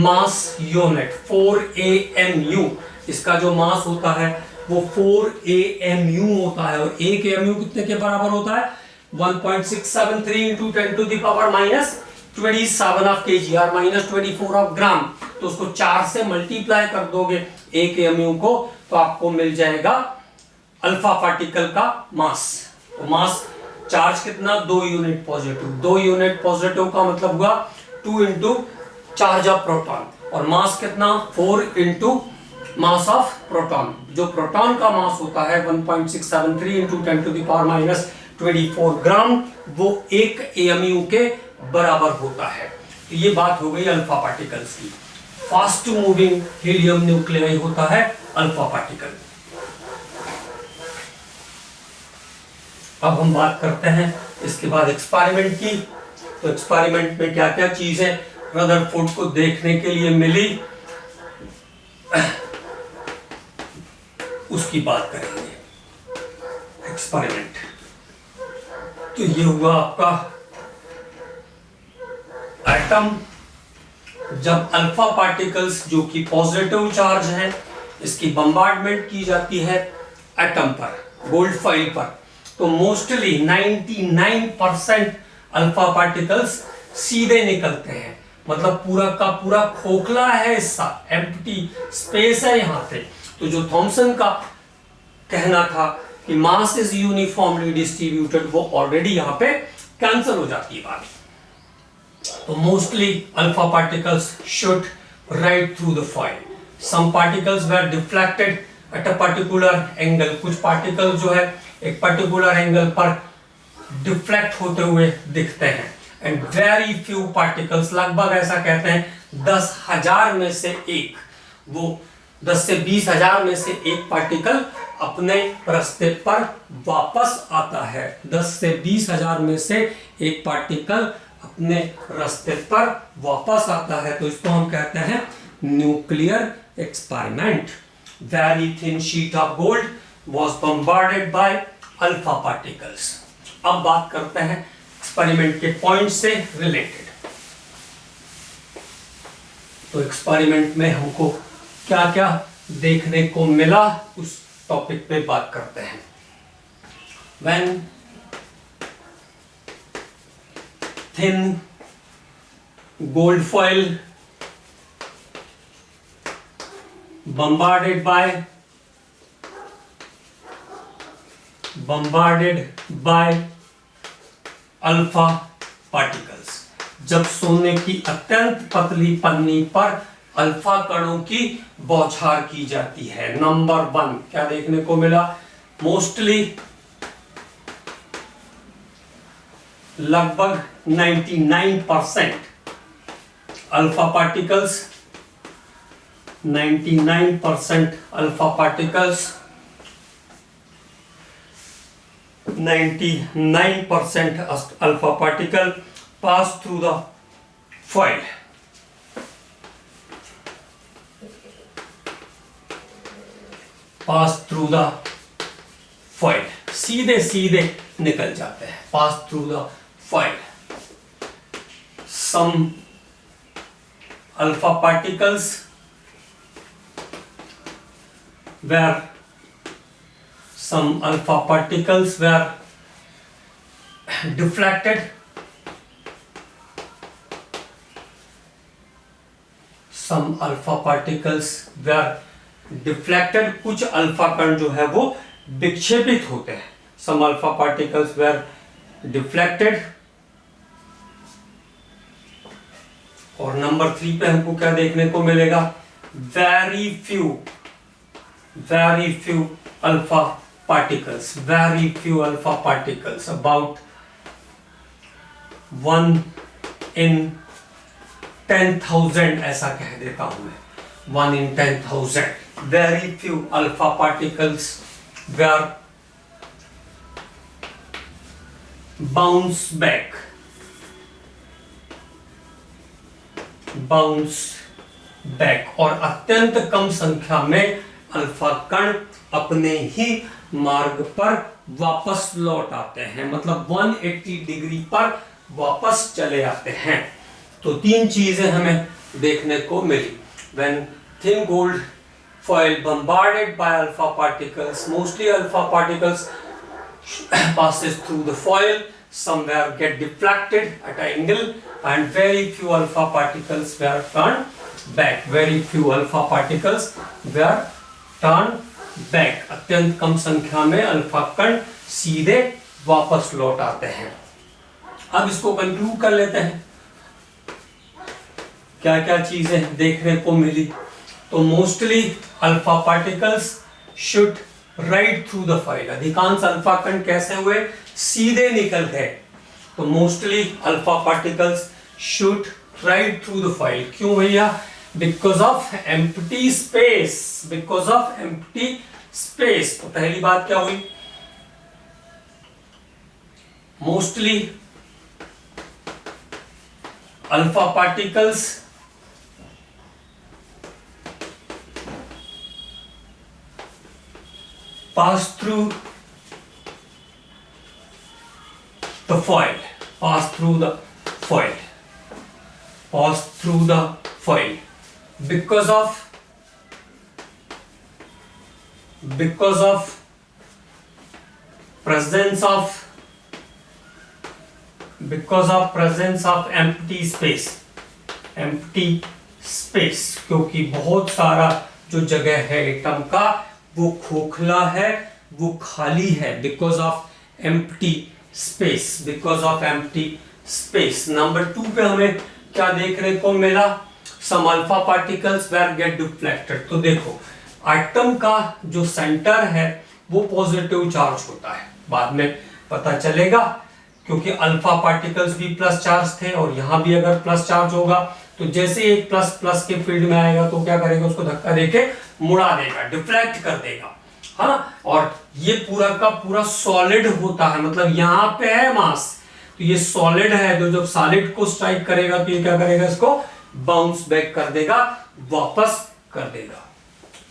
mass unit, 4 AMU। इसका जो मास होता है वो 4 AMU होता है, और 1 AMU कितने के बराबर होता है, 1.673 into 10 to the power minus 27 of kg और minus 24 of ग्राम। तो उसको 4 से मल्टीप्लाई कर दोगे 1 AMU को, तो आपको मिल जाएगा अल्फा पार्टिकल का मास। तो मास चार्ज कितना, 2 यूनिट पॉजिटिव। 2 यूनिट पॉजिटिव का मतलब हुआ 2 into चार्ज ऑफ प्रोटॉन, और मास कितना, 4 into मास ऑफ प्रोटॉन। जो प्रोटॉन का मास होता है 1.673 into 10 to the power minus 24 ग्राम, वो 1 AMU के बराबर होता है। तो ये बात हो गई अल्फा पार्टिकल्स की। फास्ट मूविंग हीलियम न्यूक्लियाई होता है अल्फा पार्टिकल। अब हम बात करते हैं इसके बाद एक्सपेरिमेंट की। तो एक्सपेरिमेंट में क्या क्या चीजें रदरफोर्ड को देखने के लिए मिली, उसकी बात करेंगे। एक्सपेरिमेंट तो ये हुआ आपका एटम। जब अल्फा पार्टिकल्स जो कि पॉजिटिव चार्ज है, इसकी बम्बार्डमेंट की जाती है एटम पर, गोल्ड फॉइल पर, तो मोस्टली 99% अल्फा पार्टिकल्स सीधे निकलते हैं। मतलब पूरा का पूरा खोखला है हिस्सा, एम्प्टी स्पेस है यहाँ पे। तो जो थॉमसन का कहना था कि मास इज यूनिफॉर्मली डिस्ट्रीब्यूटेड, वो ऑलरेडी यहाँ पे कैंसिल हो जाती है बात। तो mostly alpha particles shoot right through the foil. Some particles were deflected at a particular angle. कुछ पार्टिकल्स जो है एक पर्टिकुलर एंगल पर डिफ्लेक्ट होते हुए दिखते हैं। एंड वेरी फ्यू पार्टिकल्स, लगभग ऐसा कहते हैं 10,000 में से एक, वो 10 से 20,000 में से एक पार्टिकल अपने रास्ते पर वापस आता है। 10 से 20 हजार में से एक पार्टिकल अपने रास्ते पर वापस आता है, तो इसको हम कहते हैं nuclear experiment. Very thin sheet of gold was bombarded by alpha particles. अब बात करते हैं एक्सपेरिमेंट के पॉइंट से रिलेटेड। तो एक्सपेरिमेंट में हमको क्या क्या देखने को मिला उस टॉपिक पे बात करते हैं। When thin gold foil bombarded by alpha particles, जब सोने की अत्यंत पतली पन्नी पर अल्फा कणों की बौछार की जाती है। नंबर 1 क्या देखने को मिला? मोस्टली लगभग 99% alpha particles, 99% alpha particles, 99% alpha particle pass through the foil. Pass through the foil, सीधे सीधे निकल जाते हैं। Pass through the foil. Some alpha particles where some alpha particles were deflected, some alpha particles were deflected, कुछ अल्फा कण जो है वो विक्षेपित होते हैं। some alpha particles were deflected। और नंबर 3 पे हमको क्या देखने को मिलेगा? very few alpha particles, very few alpha particles, about 1 in 10,000 ऐसा कह देता हूं मैं, 1 in 10,000। very few alpha particles were bounce back, और अत्यंत कम संख्या में अल्फा कण अपने ही मार्ग पर वापस लौट आते हैं, मतलब 180 डिग्री पर वापस चले आते हैं। तो 3 चीजें हमें देखने को मिली। When thin gold foil bombarded by alpha particles, mostly alpha particles passes through the foil, somewhere get deflected at an angle, and very few alpha particles were turned back. Very few alpha particles were turn back, अत्यंत कम संख्या में अल्फा कण सीधे वापस लौट आते हैं। अब इसको कंक्लूड कर लेते हैं, क्या क्या चीजें देखने को मिली। तो mostly alpha particles should write through the foil, अधिकांश अल्फा कण कैसे हुए? सीधे निकल गए। तो mostly alpha particles should write through the foil. क्यों भैया? Because of empty space, because of empty space। तो पहली बात क्या हुई? Mostly alpha particles pass through the foil, pass through the foil, pass through the foil। because of presence of empty space, क्योंकि बहुत सारा जो जगह है एटम का वो खोखला है, वो खाली है। because of empty space। Number 2 पे हमें क्या देखने को मिला? Some alpha particles were get deflected। तो देखो एटम का जो सेंटर है वो पॉजिटिव चार्ज होता है, बाद में पता चलेगा, क्योंकि अल्फा पार्टिकल्स भी प्लस चार्ज थे और यहां भी अगर प्लस चार्ज होगा तो जैसे एक प्लस प्लस के फील्ड में आएगा तो क्या करेगा? उसको धक्का देके मुड़ा देगा, डिफ्लेक्ट कर देगा। है ना। और ये पूरा का पूरा सॉलिड होता है, मतलब यहां पे है मास, तो ये सॉलिड है, तो जब सॉलिड को स्ट्राइक करेगा तो ये क्या करेगा, इसको बाउंस बैक कर देगा, वापस कर देगा।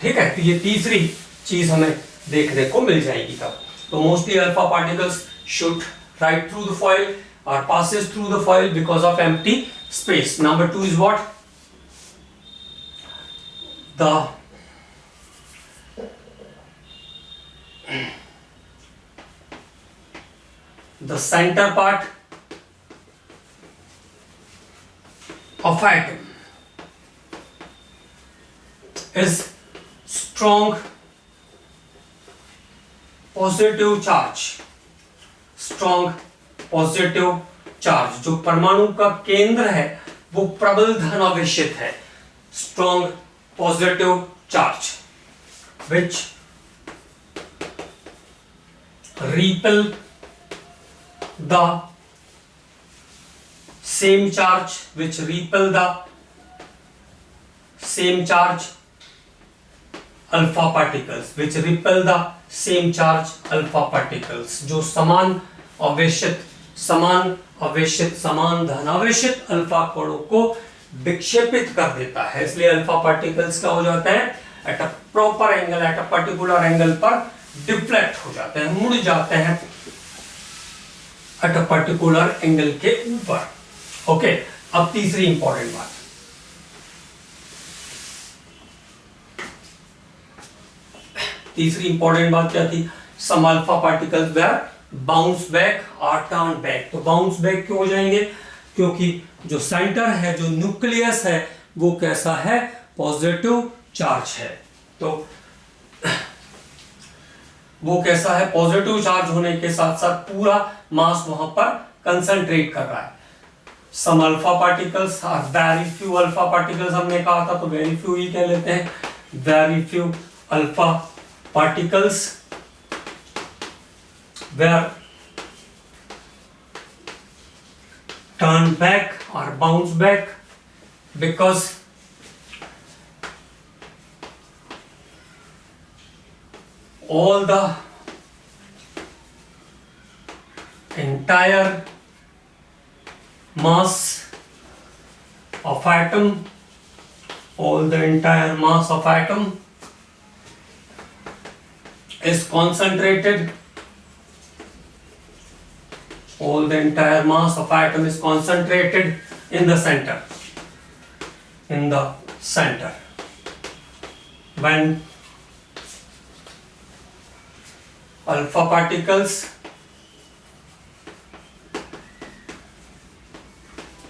ठीक है, तो ये तीसरी चीज हमें देखने को मिल जाएगी तब। तो mostly alpha particles should ride through the foil or passes through the foil because of empty space. Number 2 is what? The center part of atom is strong positive charge. Strong positive charge, जो परमाणु का केंद्र है वो प्रबल धनावेशित है। Strong positive charge which repel the same charge, which repel the same charge alpha particles, which repel the same charge alpha particles, जो समान समान धनावेशित अल्फा कणों को विक्षेपित कर देता है। इसलिए अल्फा पार्टिकल्स क्या हो जाते हैं, at a proper angle, eight a particular angle पर डिफ्लेक्ट हो जाते हैं, मुड़ जाते हैं एट अ पर्टिकुलर एंगल के ऊपर। ओके, अब तीसरी इंपॉर्टेंट बात, क्या थी, some alpha particles were bounce back और टर्न बैक। तो बाउंस बैक क्यों हो जाएंगे, क्योंकि जो सेंटर है, जो न्यूक्लियस है, वो कैसा है, पॉजिटिव चार्ज है। तो वो कैसा है, पॉजिटिव चार्ज होने के साथ साथ पूरा मास वहां पर कंसंट्रेट कर रहा है। Some alpha particles are very few alpha particles, हमने कहा था, तो वेरी फ्यू ही कह लेते हैं, very few alpha particles where turn back or bounce back because all the entire mass of atom, all the entire mass of atom is concentrated, all the entire mass of atom is concentrated in the center, when alpha particles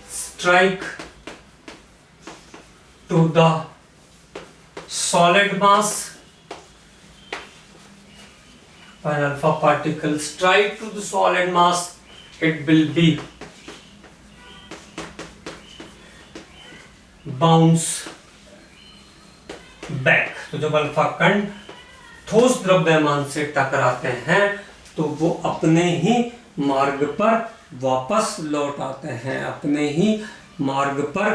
strike to the solid mass, when alpha particles strike to the solid mass, it will be bounce back. तो जब अल्फा कण ठोस द्रव्यमान से टकराते हैं तो वो अपने ही मार्ग पर वापस लौट आते हैं, अपने ही मार्ग पर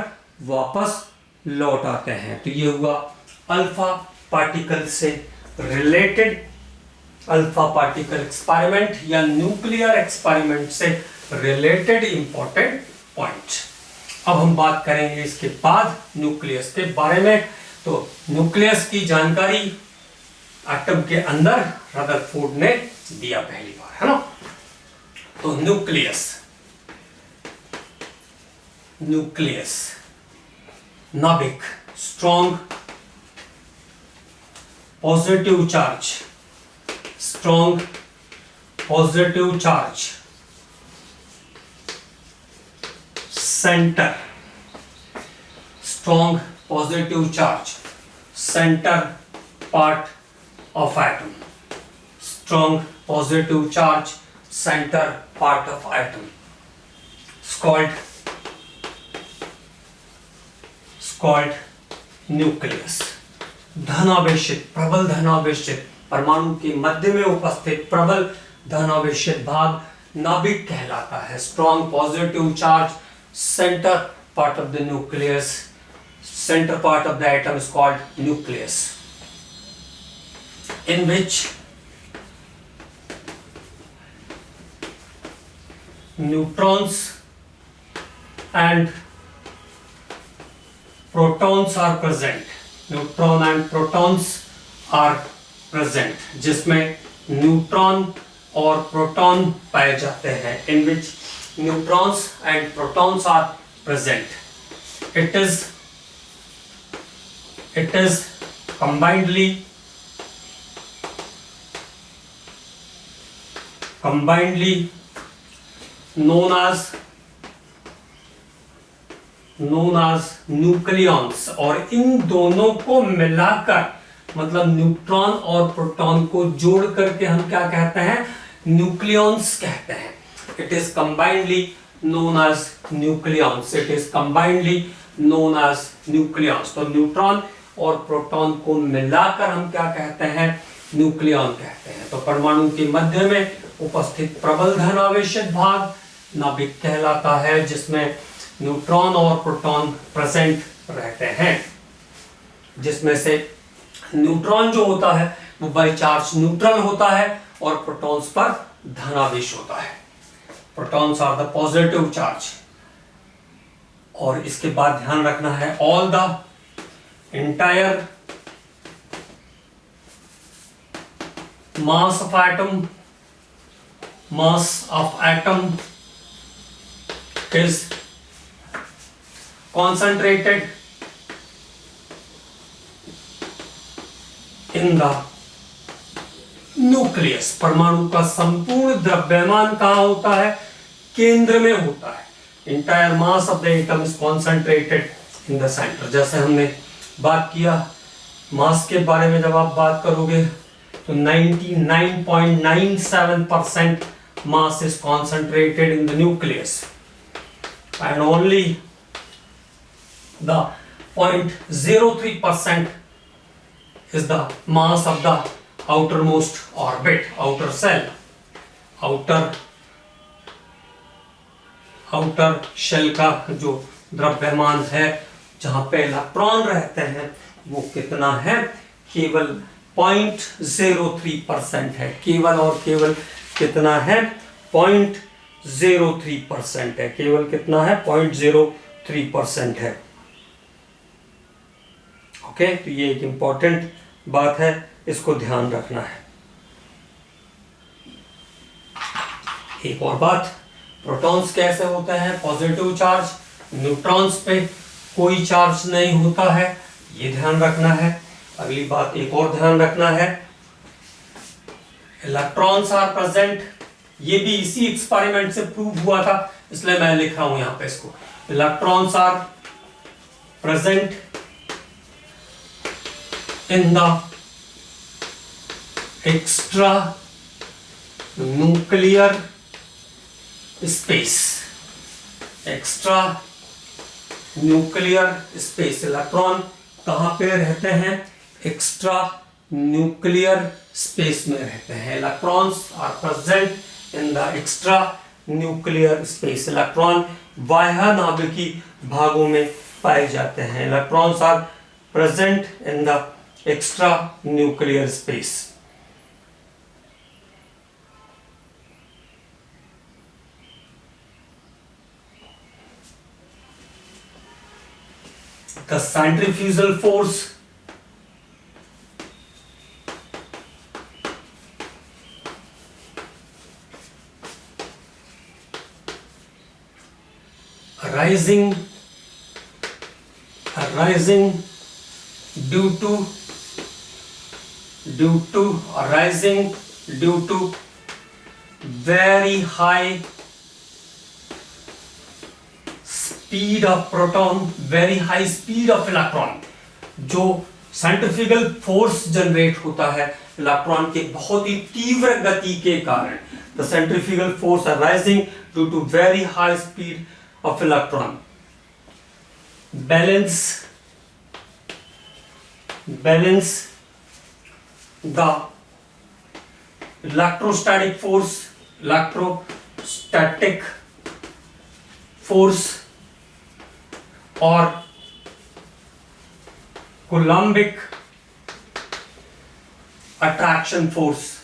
वापस लौट आते हैं। तो ये हुआ अल्फा पार्टिकल से रिलेटेड, अल्फा पार्टिकल एक्सपेरिमेंट या न्यूक्लियर एक्सपेरिमेंट से रिलेटेड इंपॉर्टेंट पॉइंट। अब हम बात करेंगे इसके बाद न्यूक्लियस के बारे में। तो न्यूक्लियस की जानकारी एटम के अंदर रदरफोर्ड ने दिया पहली बार, है ना। तो न्यूक्लियस नाभिक, strong positive charge, strong positive charge, center, strong positive charge, center part of atom, strong positive charge, center part of atom, it's called nucleus। धनावेशित, प्रबल धनावेशित, परमाणु के मध्य में उपस्थित प्रबल धनावेशित भाग नाभिक कहलाता है। Strong positive charge, centre part of the nucleus, centre part of the atom is called nucleus. in which neutrons and protons are present, neutron and protons are present, जिसमें न्यूट्रॉन और प्रोटॉन पाए जाते हैं, in which neutrons and protons are present. It is combinedly known as nucleons. और इन दोनों को मिलाकर, मतलब न्यूट्रॉन और प्रोटॉन को जोड़ करके हम क्या कहते हैं? न्यूक्लियॉन्स कहते हैं. It is combinedly known as nucleons. It is combinedly known as nucleons. तो न्यूट्रॉन और प्रोटॉन को मिलाकर हम क्या कहते हैं? न्यूक्लियॉन कहते हैं. तो परमाणु के मध्य में उपस्थित प्रबल धन आवेशित भाग नाभिक कहलाता है, जिसमें न्यूट्रॉन और प्रोटॉन प्रेजेंट रहते हैं, जिसमें से न्यूट्रॉन जो होता है वो बाई चार्ज न्यूट्रल होता है और प्रोटॉन्स पर धनावेश होता है. Protons are the positive charge. और इसके बाद ध्यान रखना है, all the entire mass of atom is concentrated in the nucleus. परमाणु का संपूर्ण द्रव्यमान कहाँ होता है? केंद्र में होता है. entire mass of the atom is concentrated in the center. जैसे हमने बात किया मास के बारे में, जब आप बात करोगे तो 99.97% mass is concentrated in the nucleus and only the 0.03% is the mass of the outermost orbit, outer shell, outer shell का जो द्रव्यमान है जहां पे इलेक्ट्रॉन रहते हैं वो कितना है? केवल 0.03% है. केवल और केवल कितना है? 0.03% है. केवल कितना है? 0.03% है. ओके, तो ये एक इंपॉर्टेंट बात है, इसको ध्यान रखना है. एक और बात, प्रोटॉन्स कैसे होते हैं? Positive charge. न्यूट्रॉन्स पे कोई चार्ज नहीं होता है, ये ध्यान रखना है. अगली बात एक और ध्यान रखना है, इलेक्ट्रॉन्स आर प्रेजेंट. ये भी इसी एक्सपेरिमेंट से प्रूव हुआ था, इसलिए मैं लिख रहा हूं यहां पे इसको. Electrons are present in the extra nuclear space. Extra nuclear space. Electron कहां पे रहते हैं? एक्स्ट्रा न्यूक्लियर स्पेस में रहते हैं. Electrons are present in the extra nuclear space. Electron बाह्य नाभिकी भागों में पाए जाते हैं. Electrons are present in the extra nuclear space. The centrifugal force arising due to very high speed of proton, very high speed of electron. जो सेंट्रीफ्यूगल फोर्स जनरेट होता है इलेक्ट्रॉन के बहुत ही तीव्र गति के कारण. The centrifugal force are rising due to very high speed of electron. Balance the electrostatic force और Coulombic attraction force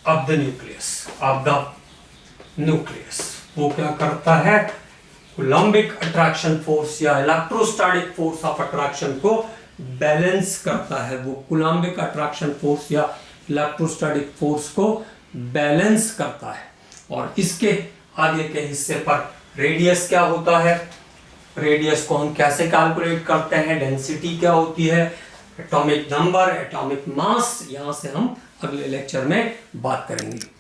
of the nucleus वो क्या करता है, कूलम्बिक अट्रैक्शन फोर्स या इलेक्ट्रोस्टैटिक फोर्स ऑफ अट्रैक्शन को बैलेंस करता है। वो कूलम्बिक अट्रैक्शन फोर्स या इलेक्ट्रोस्टैटिक फोर्स को बैलेंस करता है। और इसके आगे के हिस्से पर रेडियस क्या होता है, रेडियस को हम कैसे कैलकुलेट करते हैं, डेंसिटी क्या होती है, एटॉमिक नंबर, एटॉमिक मास, यहां से हम अगले लेक्चर में बात करेंगे।